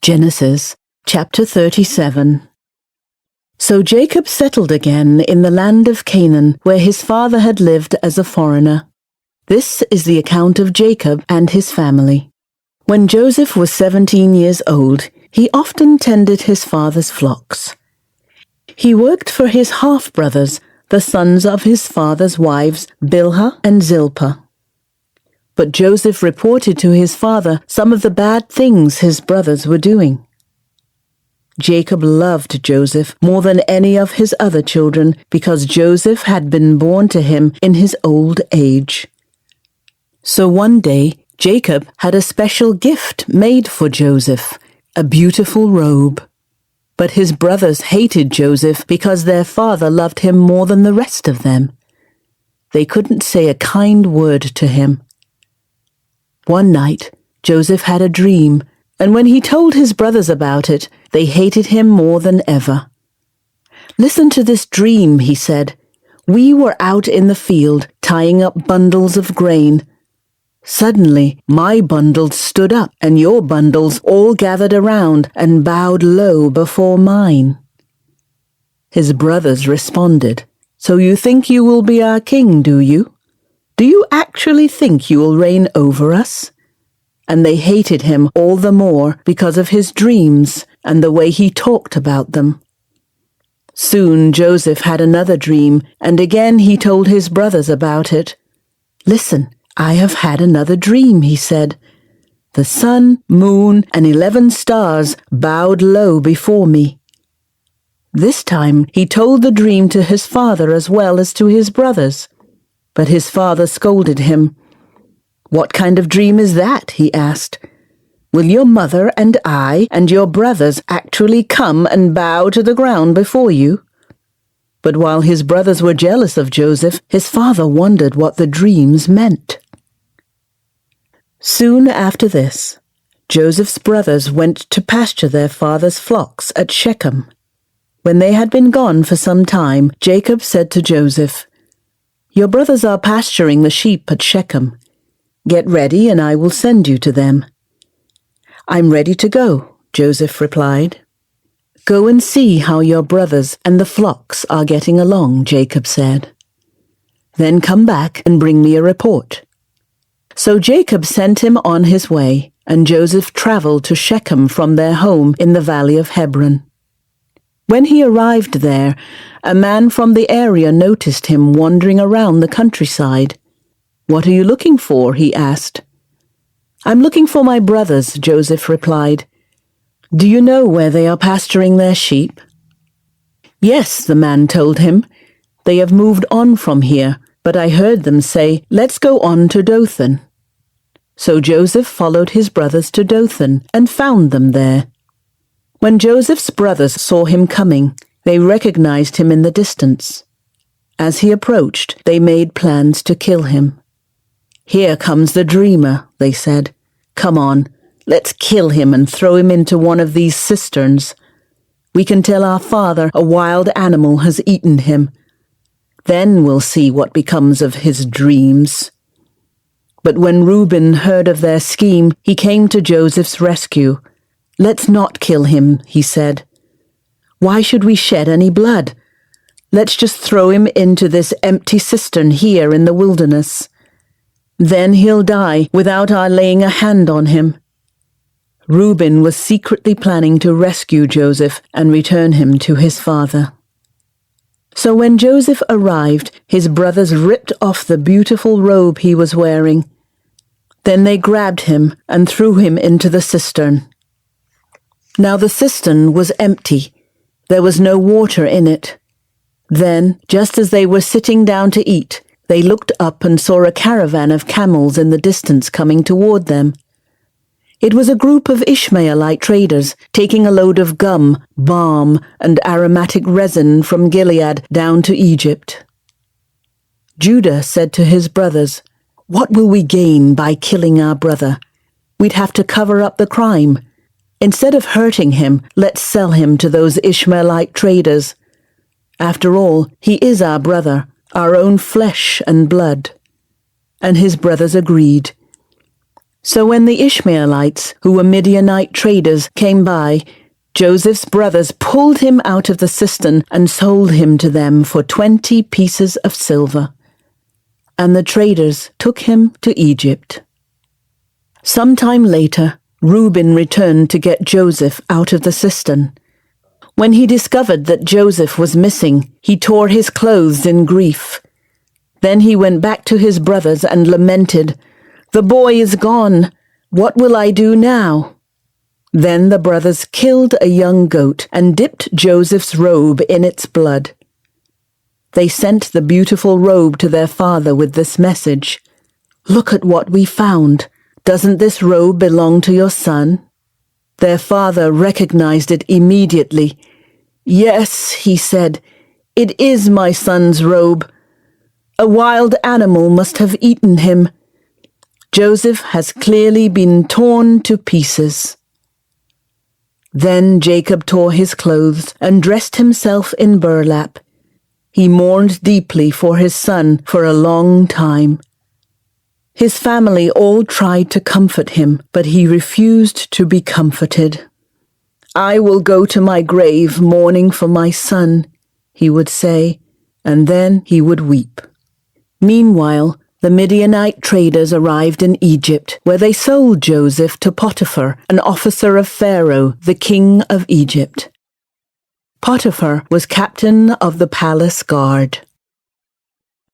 Genesis chapter 37. So Jacob settled again in the land of Canaan, where his father had lived as a foreigner. This is the account of Jacob and his family. When Joseph was 17 years old, he often tended his father's flocks. He worked for his half-brothers, the sons of his father's wives, Bilhah and Zilpah. But Joseph reported to his father some of the bad things his brothers were doing. Jacob loved Joseph more than any of his other children because Joseph had been born to him in his old age. So one day, Jacob had a special gift made for Joseph, a beautiful robe. But his brothers hated Joseph because their father loved him more than the rest of them. They couldn't say a kind word to him. One night, Joseph had a dream, and when he told his brothers about it, they hated him more than ever. "Listen to this dream," he said. "We were out in the field, tying up bundles of grain. Suddenly, my bundles stood up, and your bundles all gathered around and bowed low before mine." His brothers responded, "So you think you will be our king, do you? Do you actually think you will reign over us?" And they hated him all the more because of his dreams and the way he talked about them. Soon Joseph had another dream, and again he told his brothers about it. "Listen, I have had another dream," he said. "The sun, moon, and 11 stars bowed low before me." This time he told the dream to his father as well as to his brothers. But his father scolded him. "What kind of dream is that?" he asked. "Will your mother and I and your brothers actually come and bow to the ground before you?" But while his brothers were jealous of Joseph, his father wondered what the dreams meant. Soon after this, Joseph's brothers went to pasture their father's flocks at Shechem. When they had been gone for some time, Jacob said to Joseph, "Your brothers are pasturing the sheep at Shechem. Get ready and I will send you to them." "I'm ready to go," Joseph replied. "Go and see how your brothers and the flocks are getting along," Jacob said. "Then come back and bring me a report." So Jacob sent him on his way, and Joseph traveled to Shechem from their home in the valley of Hebron. When he arrived there, a man from the area noticed him wandering around the countryside. "What are you looking for?" he asked. "I'm looking for my brothers," Joseph replied. "Do you know where they are pasturing their sheep?" "Yes," the man told him. "They have moved on from here, but I heard them say, 'Let's go on to Dothan.'" So Joseph followed his brothers to Dothan and found them there. When Joseph's brothers saw him coming, they recognized him in the distance. As he approached, they made plans to kill him. "Here comes the dreamer," they said. "Come on, let's kill him and throw him into one of these cisterns. We can tell our father a wild animal has eaten him. Then we'll see what becomes of his dreams." But when Reuben heard of their scheme, he came to Joseph's rescue. "Let's not kill him," he said. "Why should we shed any blood? Let's just throw him into this empty cistern here in the wilderness. Then he'll die without our laying a hand on him." Reuben was secretly planning to rescue Joseph and return him to his father. So when Joseph arrived, his brothers ripped off the beautiful robe he was wearing. Then they grabbed him and threw him into the cistern. Now the cistern was empty. There was no water in it. Then, just as they were sitting down to eat, they looked up and saw a caravan of camels in the distance coming toward them. It was a group of Ishmaelite traders taking a load of gum, balm, and aromatic resin from Gilead down to Egypt. Judah said to his brothers, "What will we gain by killing our brother? We'd have to cover up the crime. Instead of hurting him, let's sell him to those Ishmaelite traders. After all, he is our brother, our own flesh and blood." And his brothers agreed. So when the Ishmaelites, who were Midianite traders, came by, Joseph's brothers pulled him out of the cistern and sold him to them for 20 pieces of silver. And the traders took him to Egypt. Some time later, Reuben returned to get Joseph out of the cistern. When he discovered that Joseph was missing, he tore his clothes in grief. Then he went back to his brothers and lamented, "The boy is gone. What will I do now?" Then the brothers killed a young goat and dipped Joseph's robe in its blood. They sent the beautiful robe to their father with this message, "Look at what we found. Doesn't this robe belong to your son?" Their father recognized it immediately. "Yes," he said, "it is my son's robe. A wild animal must have eaten him. Joseph has clearly been torn to pieces." Then Jacob tore his clothes and dressed himself in burlap. He mourned deeply for his son for a long time. His family all tried to comfort him, but he refused to be comforted. "I will go to my grave mourning for my son," he would say, and then he would weep. Meanwhile, the Midianite traders arrived in Egypt, where they sold Joseph to Potiphar, an officer of Pharaoh, the king of Egypt. Potiphar was captain of the palace guard.